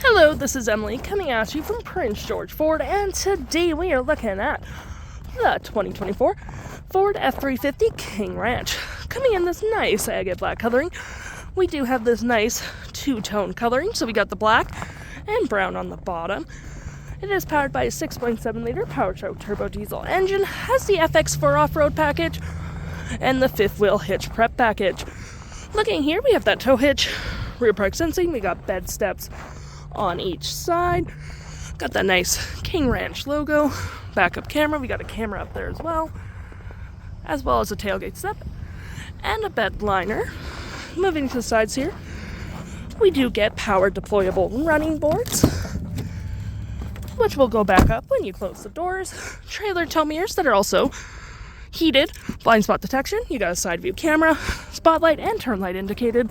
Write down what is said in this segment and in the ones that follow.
Hello, this is Emily coming at you from Prince George Ford, and today we are looking at the 2024 Ford F-350 King Ranch. Coming in this nice agate black coloring. We do have this nice two-tone coloring, so we got the black and brown on the bottom. It is powered by a 6.7-liter PowerScope turbo diesel engine, has the FX4 Off-Road Package, and the fifth wheel hitch prep package. Looking here, we have that tow hitch, rear park sensing, we got bed steps on each side, got that nice King Ranch logo, backup camera, we got a camera up there as well as a tailgate step, and a bed liner. Moving to the sides here, we do get Power-Deployable running boards, which will go back up when you close the doors. Trailer tow mirrors that are also heated, blind spot detection, you got a side view camera, spotlight and turn light indicated.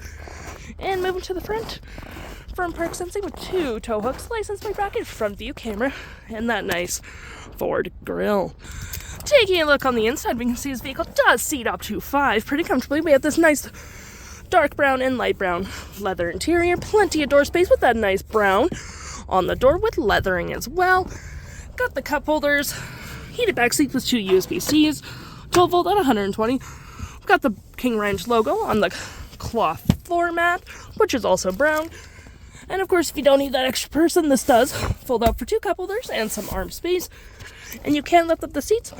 And moving to the front park sensing with two tow hooks, license plate bracket, front view camera, and that nice Ford grille. Taking a look on the inside, we can see this vehicle does seat up to 5 pretty comfortably. We have this nice dark brown and light brown leather interior, plenty of door space with that nice brown on the door with leathering as well. Got the cup holders, heated back seats with 2 USB-Cs, 12 volt at 120. We've got the King Ranch logo on the cloth floor mat, which is also brown. And of course, if you don't need that extra person, this does fold out for 2 cup holders and some arm space. And you can lift up the seats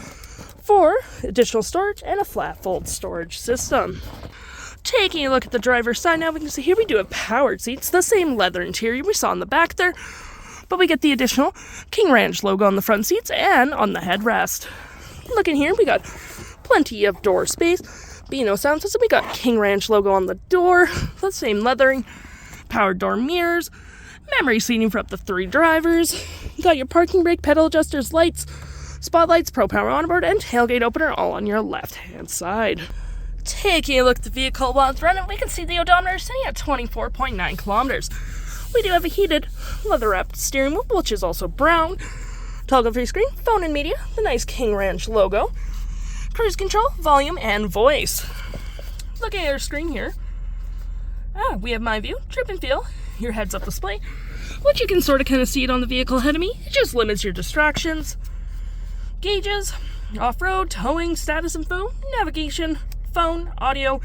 for additional storage and a flat fold storage system. Taking a look at the driver's side now, we can see here we do have powered seats, the same leather interior we saw in the back there, but we get the additional King Ranch logo on the front seats and on the headrest. Looking here, we got plenty of door space, BLIS sound system, we got King Ranch logo on the door, the same leathering, powered door mirrors, memory seating for up to 3 drivers, you got your parking brake, pedal adjusters, lights, spotlights, Power Onboard, and tailgate opener all on your left-hand side. Taking a look at the vehicle while it's running, we can see the odometer sitting at 24.9 kilometers. We do have a heated, leather-wrapped steering wheel, which is also brown. Toggle-free screen, phone and media, the nice King Ranch logo, cruise control, volume, and voice. Looking at our screen here, we have my view, trip and feel, your heads-up display, which you can sort of kind of see it on the vehicle ahead of me. It just limits your distractions. Gauges, off-road, towing, status info, navigation, phone, audio,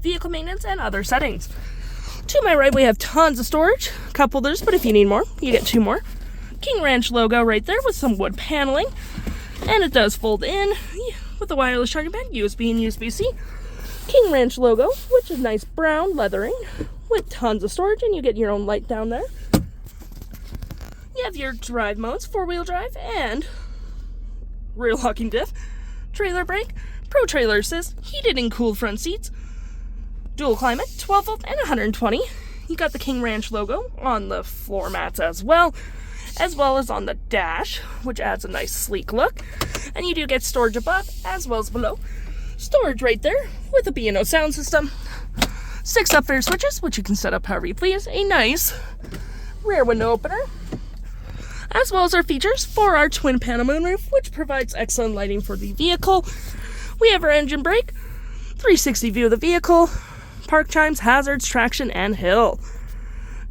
vehicle maintenance, and other settings. To my right, we have tons of storage, cup holders, but if you need more, you get 2 more. King Ranch logo right there with some wood paneling, and it does fold in with a wireless charging pad, USB and USB-C. King Ranch logo, which is nice brown leathering with tons of storage, and you get your own light down there. You have your drive modes, 4-wheel drive and rear locking diff, trailer brake, Pro Trailer Assist, heated and cooled front seats, dual climate, 12 volt and 120. You got the King Ranch logo on the floor mats as well as on the dash, which adds a nice sleek look. And you do get storage above as well as below. Storage right there with a B&O sound system. 6 up-air switches, which you can set up however you please. A nice rear window opener, as well as our features for our twin panel moonroof, which provides excellent lighting for the vehicle. We have our engine brake, 360 view of the vehicle, park chimes, hazards, traction, and hill.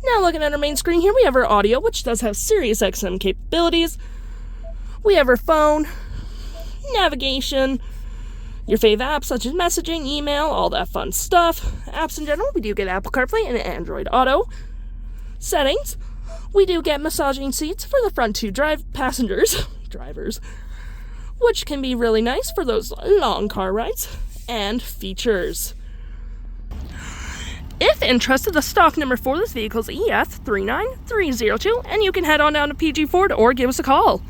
Now looking at our main screen here, we have our audio, which does have Sirius XM capabilities. We have our phone, navigation, your fave apps such as messaging, email, all that fun stuff. Apps in general, we do get Apple CarPlay and Android Auto. Settings, we do get massaging seats for the front 2 drivers, which can be really nice for those long car rides. And features. If interested, the stock number for this vehicle is EF39302, and you can head on down to PG Ford or give us a call.